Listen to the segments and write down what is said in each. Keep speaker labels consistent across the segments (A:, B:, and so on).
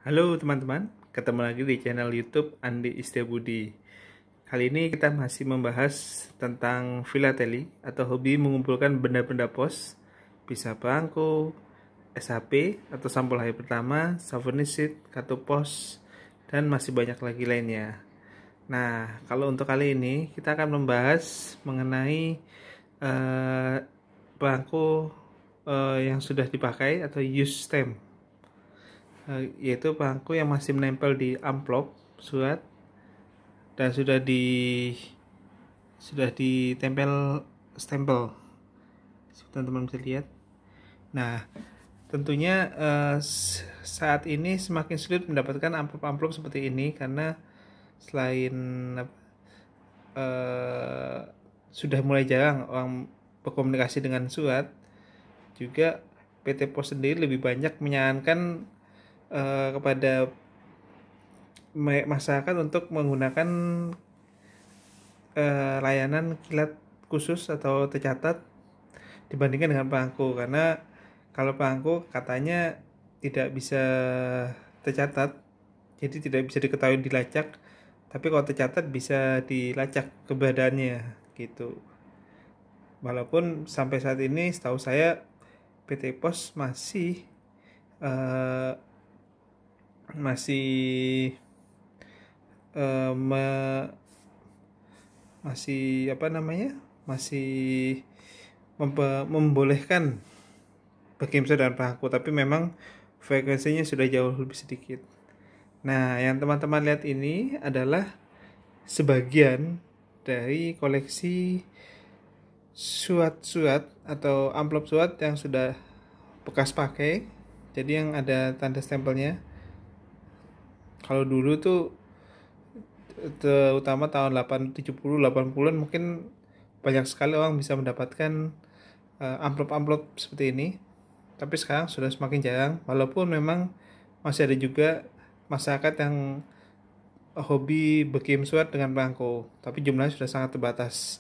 A: Halo teman-teman, ketemu lagi di channel YouTube Andi Istiabudi. Kali ini kita masih membahas tentang filateli atau hobi mengumpulkan benda-benda pos, bisa bangku, SHP atau sampul hari pertama, souvenir sheet, kartu pos, dan masih banyak lagi lainnya. Nah, kalau untuk kali ini kita akan membahas mengenai bangku yang sudah dipakai atau use stamp, yaitu bangku yang masih menempel di amplop surat dan sudah ditempel stempel, teman-teman bisa lihat. Nah, tentunya saat ini semakin sulit mendapatkan amplop-amplop seperti ini karena selain eh, sudah mulai jarang orang berkomunikasi dengan surat, juga PT Pos sendiri lebih banyak menyarankan kepada masyarakat untuk menggunakan layanan kilat khusus atau tercatat dibandingkan dengan perangko, karena kalau perangko katanya tidak bisa tercatat, jadi tidak bisa diketahui dilacak, tapi kalau tercatat bisa dilacak keberadaannya gitu. Walaupun sampai saat ini setahu saya PT Pos eh, masih eh, me- masih apa namanya masih membolehkan berkirim dengan perangko, tapi memang frekuensinya sudah jauh lebih sedikit. Nah, yang teman-teman lihat ini adalah sebagian dari koleksi surat-surat atau amplop surat yang sudah bekas pakai, jadi yang ada tanda stempelnya. Kalau dulu tuh terutama tahun 70 80-an mungkin banyak sekali orang bisa mendapatkan amplop-amplop seperti ini, tapi sekarang sudah semakin jarang, walaupun memang masih ada juga masyarakat yang hobi berkirim surat dengan perangko, tapi jumlahnya sudah sangat terbatas.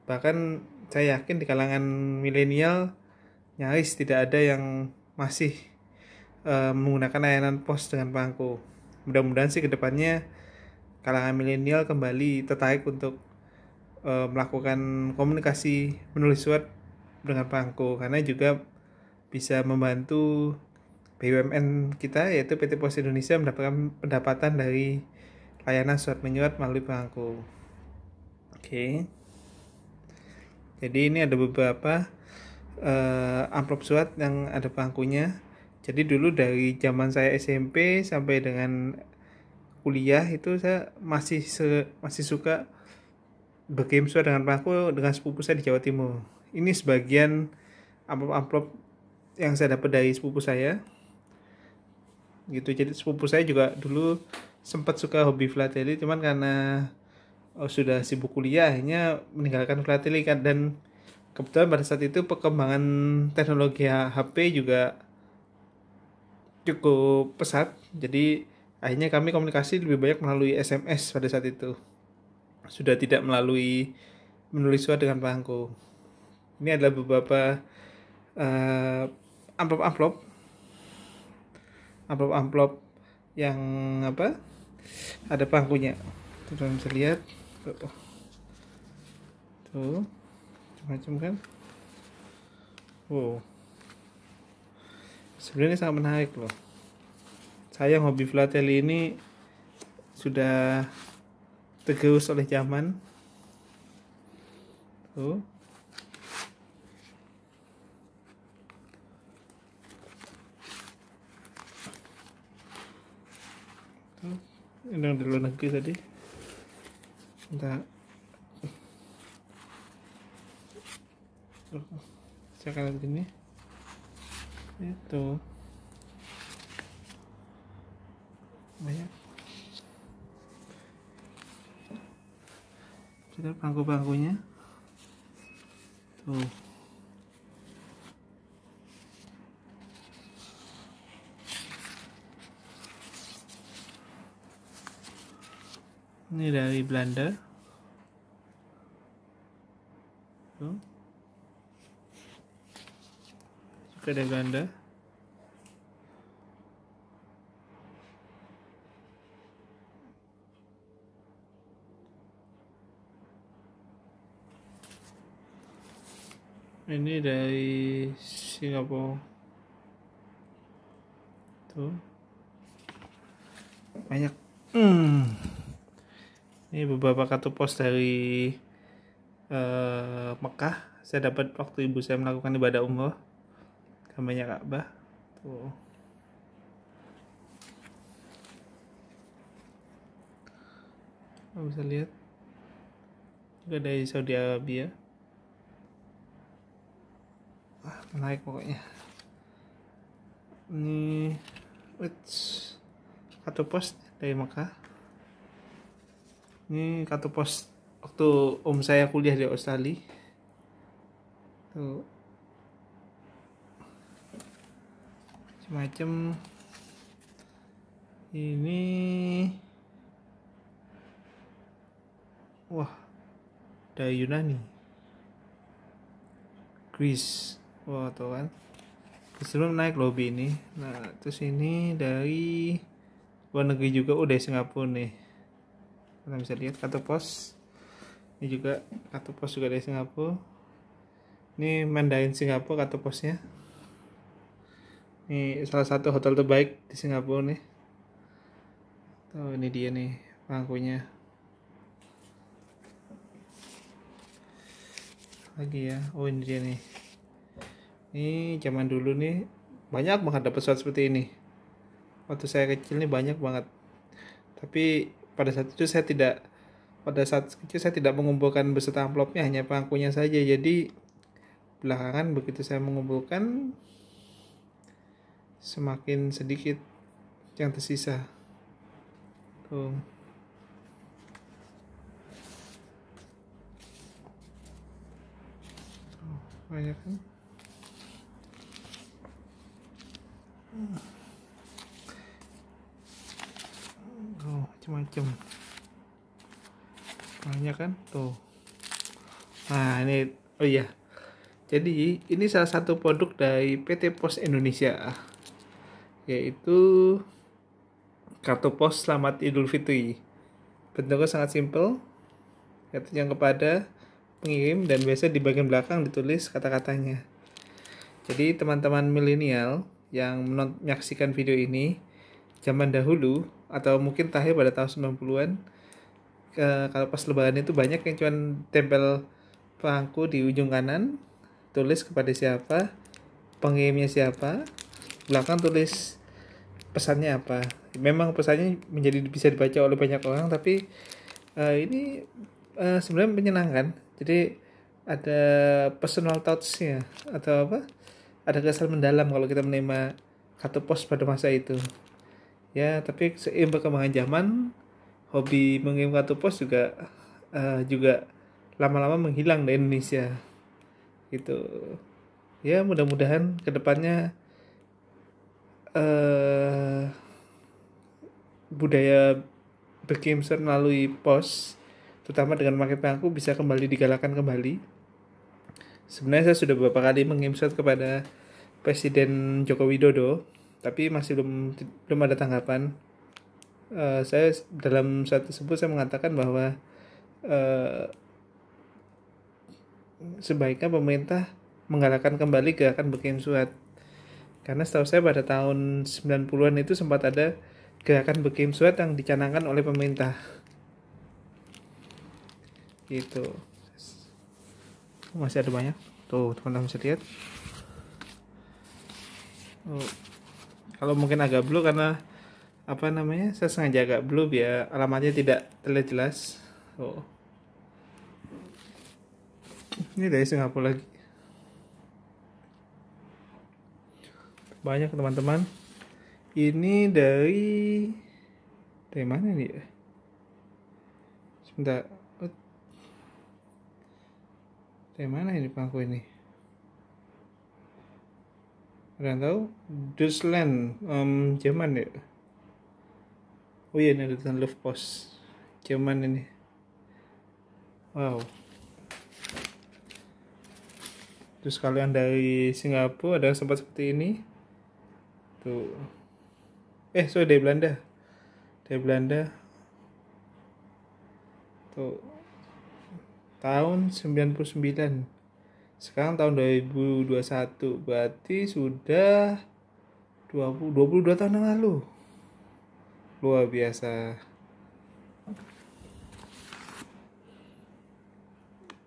A: Bahkan saya yakin di kalangan milenial nyaris tidak ada yang masih menggunakan layanan pos dengan perangko. Mudah-mudahan sih kedepannya kalangan milenial kembali tertarik untuk melakukan komunikasi menulis surat dengan perangko, karena juga bisa membantu BUMN kita yaitu PT Pos Indonesia mendapatkan pendapatan dari layanan surat menyurat melalui perangko. Oke. Jadi ini ada beberapa amplop surat yang ada perangkonya. Jadi dulu dari zaman saya SMP sampai dengan kuliah itu saya masih suka berkirim surat dengan perangko dengan sepupu saya di Jawa Timur. Ini sebagian amplop-amplop yang saya dapat dari sepupu saya gitu. Jadi sepupu saya juga dulu sempat suka hobi filateli, cuman karena sudah sibuk kuliah akhirnya meninggalkan filateli kan. Dan kebetulan pada saat itu perkembangan teknologi HP juga cukup pesat, jadi akhirnya kami komunikasi lebih banyak melalui SMS pada saat itu, sudah tidak melalui menulis surat dengan perangko. Ini adalah beberapa uh, amplop-amplop amplop-amplop yang apa ada perangkunya. Tuh bisa lihat tuh macam kan. Wow, sebenarnya sangat menarik loh. Saya hobi filateli ini sudah tergerus oleh zaman. Tuh. Tuh. Ini yang di luar negeri tadi. Entah. Saya akan lihat ini. Itu. Banyak. Kita bangku-bangkunya. Tuh. Ini dari Belanda. Tuh. Juga dari Belanda. Ini dari Singapura. Tuh. Banyak. Ini beberapa kartu pos dari Mekah. Saya dapat waktu ibu saya melakukan ibadah umroh. Gambarnya Ka'bah. Tuh. Bisa lihat. Juga dari Saudi Arabia. Menarik pokoknya. Ini kartu pos dari Mekah. Ini kartu pos waktu saya kuliah di Australia. Tuh. Macam ini. Wah, dari Yunani, Greece. Wah, tuh kan. Sebelum naik lobby ini. Nah, terus ini dari luar negeri juga, dari Singapura nih. Kita bisa lihat kartu pos. Ini juga kartu pos juga dari Singapura. Ini Mandarin Singapura kartu posnya. Ini salah satu hotel terbaik di Singapura nih. Tuh, ini dia nih pangkunya. Lagi ya. Oh, ini dia nih. Ini zaman dulu nih banyak banget dapat pesawat seperti ini. Waktu saya kecil nih banyak banget. Tapi pada saat kecil saya tidak mengumpulkan beserta amplopnya, hanya pangkunya saja. Jadi belakangan begitu saya mengumpulkan, semakin sedikit yang tersisa. Tuh. Banyak kan? Oh, macam-macam. Banyak kan? Tuh. Nah, ini oh iya. Jadi, ini salah satu produk dari PT Pos Indonesia, yaitu kartu pos Selamat Idul Fitri. Bentuknya sangat simpel, yang kepada pengirim, dan biasa di bagian belakang ditulis kata-katanya. Jadi teman-teman milenial yang menyaksikan video ini zaman dahulu atau mungkin terakhir pada tahun 90-an, kalau pas lebaran itu banyak yang cuma tempel perangko di ujung kanan, tulis kepada siapa, pengirimnya siapa, belakang tulis pesannya apa. Memang pesannya bisa dibaca oleh banyak orang, tapi ini sebenarnya menyenangkan. Jadi ada personal touch-nya atau apa? Ada kesan mendalam kalau kita menerima kartu pos pada masa itu. Ya, tapi seiring perkembangan zaman, hobi mengirim kartu pos juga lama-lama menghilang dari Indonesia. Gitu. Ya, mudah-mudahan kedepannya budaya berkirim surat melalui pos, terutama dengan pakai perangko, bisa kembali digalakkan kembali. Sebenarnya saya sudah beberapa kali mengirim surat kepada Presiden Joko Widodo, tapi masih belum ada tanggapan. Saya dalam surat tersebut saya mengatakan bahwa sebaiknya pemerintah menggalakkan kembali gerakan berkirim surat. Karena setahu saya pada tahun 90-an itu sempat ada gerakan berkirim surat yang dicanangkan oleh pemerintah. Gitu. Masih ada banyak. Tuh, teman-teman bisa lihat. Kalau mungkin agak blue karena saya sengaja agak blue biar alamatnya tidak terlihat jelas. Ini dari Singapura lagi. Banyak teman-teman. Ini dari mana nih ya? Sebentar. Dari mana ini pangku ini? Ada yang tahu? Deutschland, Jerman ya. Oh iya, ini ada tulisan Luftpost Jerman ini. Wow. Terus kalau yang dari Singapura ada sempat seperti ini. Tuh. Dari Belanda. Dari Belanda. Tuh. Tahun 99. Sekarang tahun 2021, berarti sudah 22 tahun yang lalu. Luar biasa.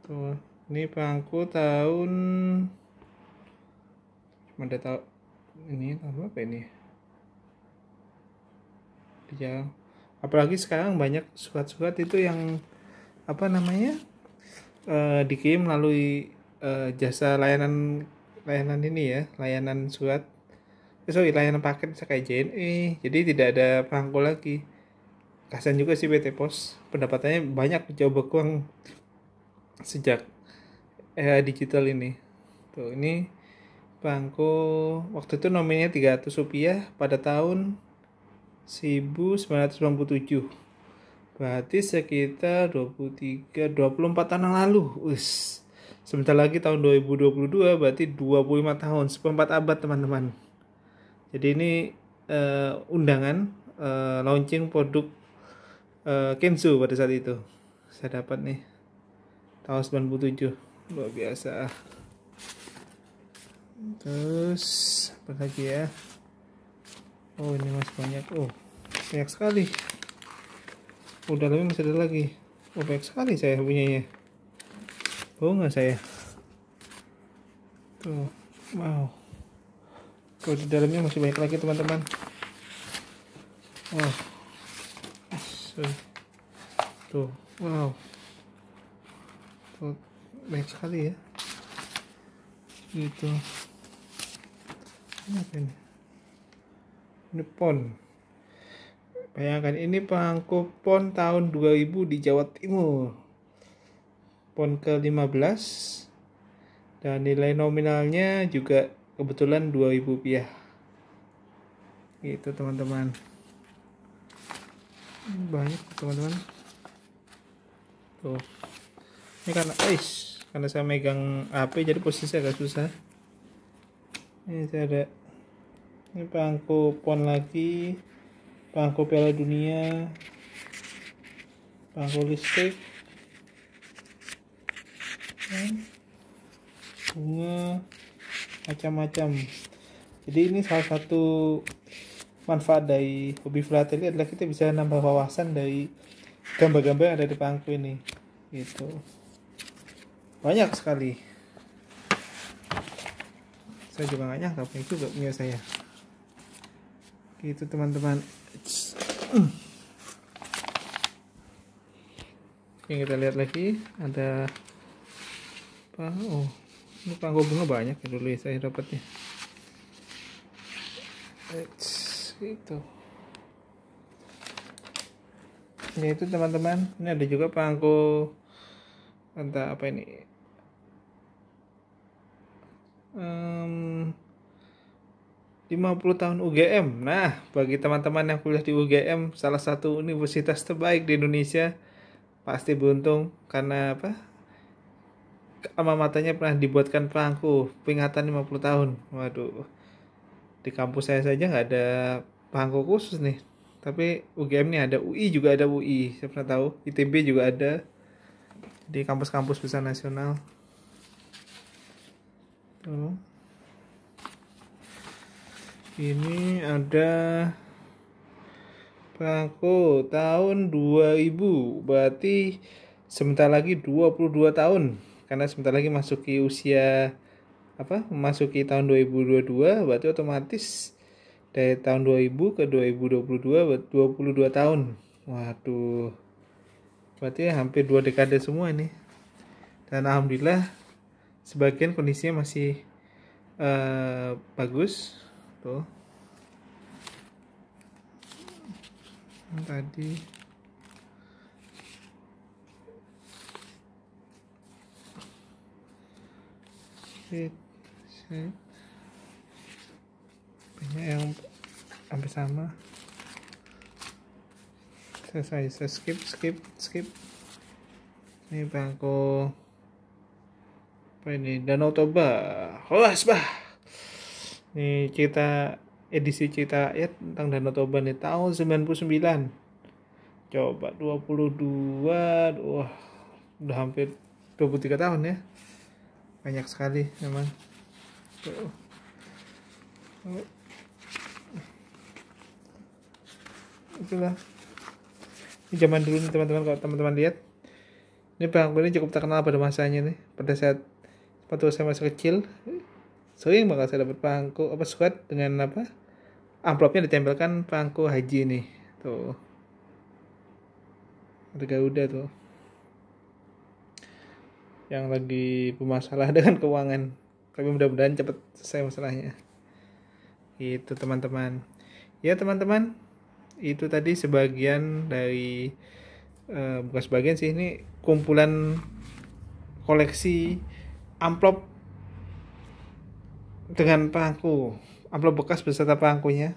A: Tuh, ini bangku tahun ada tahun ini tahun berapa ini? Dia apalagi sekarang banyak surat-surat itu yang apa namanya? Dikirim melalui jasa layanan ini ya, layanan surat. Layanan paket kayak JNE. Jadi tidak ada perangko lagi. Kasian juga sih PT Pos. Pendapatannya banyak jauh berkurang sejak era digital ini. Tuh, ini perangko waktu itu nominalnya Rp300 pada tahun 1997. Berarti sekitar 24 tahun yang lalu. Sebentar lagi tahun 2022, berarti 25 tahun, seperempat abad teman-teman. Jadi ini undangan launching produk Kenzo pada saat itu. Saya dapat nih tahun 97. Luar biasa. Terus apa lagi ya? Oh, ini masih banyak. Oh, banyak sekali. Udah lebih masih ada lagi. Oh, banyak sekali saya punyanya. Oh, nggak saya. Tuh, wow. Oh, di dalamnya masih banyak lagi teman-teman. Wow. Tuh, wow. Tuh, banyak sekali ya. Gitu. Ini apa ini? Ini pon. Bayangkan ini perangko pon tahun 2000 di Jawa Timur. Pon ke-15. Dan nilai nominalnya juga kebetulan Rp2.000. Gitu teman-teman. Banyak teman-teman. Tuh. Ini karena saya megang HP jadi posisi agak susah. Ini saya ada. Ini perangko pon lagi. Perangko Piala Dunia. Perangko listrik. Bunga macam-macam. Jadi ini salah satu manfaat dari hobi filateli adalah kita bisa nambah wawasan dari gambar-gambar yang ada di perangko ini. Gitu. Banyak sekali. Saya juga nggak nyangka punya juga punya saya. Gitu teman-teman. Yang kita lihat lagi ada apa? Oh, ini perangko bunga banyak ya dulu ya saya dapatnya. Gitu. Ya itu teman-teman. Ini ada juga perangko entah apa ini. 50 tahun UGM. Nah, bagi teman-teman yang kuliah di UGM, salah satu universitas terbaik di Indonesia, pasti beruntung karena apa? Alma matanya pernah dibuatkan perangko peringatan 50 tahun. Waduh. Di kampus saya saja nggak ada perangko khusus nih. Tapi UGM nih ada, UI juga ada UI. Saya pernah tahu, ITB juga ada. Di kampus-kampus besar nasional. Tuh. Ini ada perangko tahun 2000, berarti sebentar lagi 22 tahun. Karena sebentar lagi masuki usia memasuki tahun 2022, berarti otomatis dari tahun 2000 ke 2022 22 tahun. Waduh. Berarti hampir 2 dekade semua ini. Dan alhamdulillah sebagian kondisinya masih bagus. Tuh. Tadi banyak yang hampir sama. Saya skip. Ini perangko apa ini? Danau Toba. Ini edisi cerita ya tentang Danau Toba nih tahun 99. Coba 22, wah udah hampir 23 tahun ya. banyak sekali memang. Tuh. Itulah, ini zaman dulu nih teman-teman. Kalau teman-teman lihat, ini perangko ini cukup terkenal pada masanya nih. Pada saat waktu saya masih kecil, sering banget saya dapat perangko surat dengan amplopnya ditempelkan perangko haji nih. Tuh, ada Garuda tuh yang lagi bermasalah dengan keuangan, tapi mudah-mudahan cepat selesai masalahnya. Itu teman-teman. Ya teman-teman, itu tadi sebagian dari bukan sebagian sih, ini kumpulan koleksi amplop dengan perangko, amplop bekas beserta perangkonya,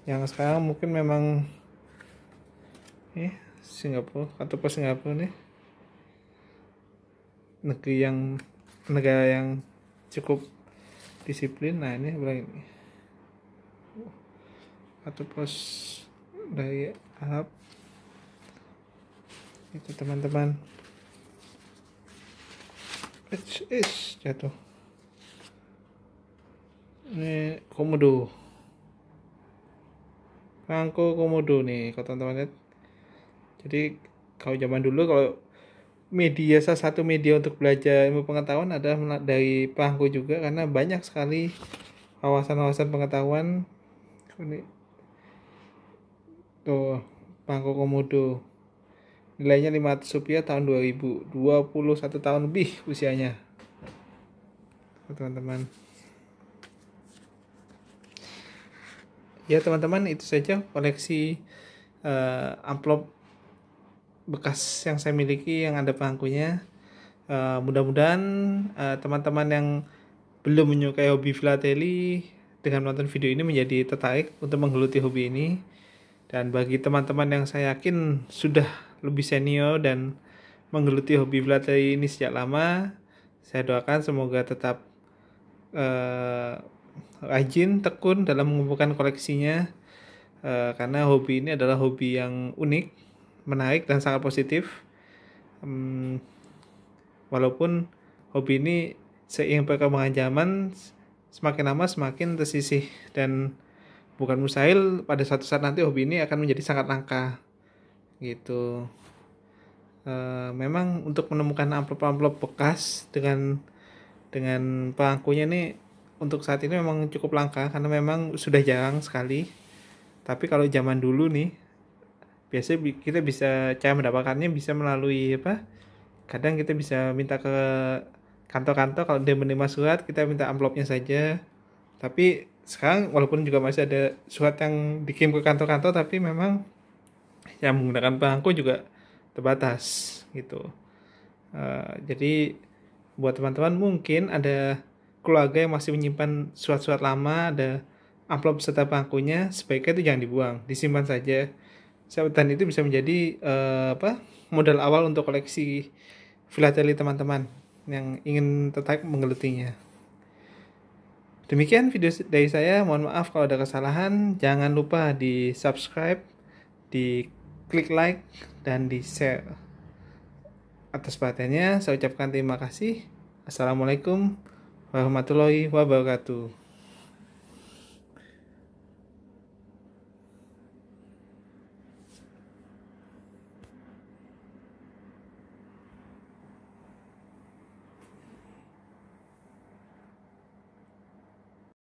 A: yang sekarang mungkin memang Singapura atau pas Singapura nih, negara yang cukup disiplin. Nah ini berarti atau pos dari Arab itu teman-teman. Jatuh. Ini komodo, perangko komodo nih kalau teman-teman lihat. Jadi kalau zaman dulu, kalau salah satu media untuk belajar ilmu pengetahuan adalah dari perangko juga, karena banyak sekali wawasan-wawasan pengetahuan. Ini tuh perangko komodo, nilainya Rp500 tahun 2000, 21 tahun lebih usianya teman-teman. Ya teman-teman, itu saja koleksi amplop bekas yang saya miliki yang ada perangkonya. Mudah-mudahan teman-teman yang belum menyukai hobi filateli dengan menonton video ini menjadi tertarik untuk menggeluti hobi ini. Dan bagi teman-teman yang saya yakin sudah lebih senior dan menggeluti hobi filateli ini sejak lama, saya doakan semoga tetap rajin, tekun dalam mengumpulkan koleksinya, karena hobi ini adalah hobi yang unik, menarik, dan sangat positif. Walaupun hobi ini seiring perkembangan zaman, semakin lama semakin tersisih, dan bukan mustahil pada suatu saat nanti hobi ini akan menjadi sangat langka gitu. Memang untuk menemukan amplop-amplop bekas dengan perangkonya ini untuk saat ini memang cukup langka, karena memang sudah jarang sekali. Tapi kalau zaman dulu nih, biasanya kita bisa cara mendapatkannya bisa melalui kadang kita bisa minta ke kantor-kantor. Kalau dia menerima surat, kita minta amplopnya saja. Tapi sekarang walaupun juga masih ada surat yang dikirim ke kantor-kantor, tapi memang yang menggunakan perangko juga terbatas gitu. Jadi buat teman-teman mungkin ada keluarga yang masih menyimpan surat-surat lama, ada amplop beserta perangkonya, sebaiknya itu jangan dibuang, disimpan saja. Dan itu bisa menjadi modal awal untuk koleksi filateli teman-teman yang ingin tertarik menggelutinya. Demikian video dari saya, mohon maaf kalau ada kesalahan. Jangan lupa di subscribe, di klik like, dan di share. Atas perhatiannya saya ucapkan terima kasih. Assalamualaikum warahmatullahi wabarakatuh.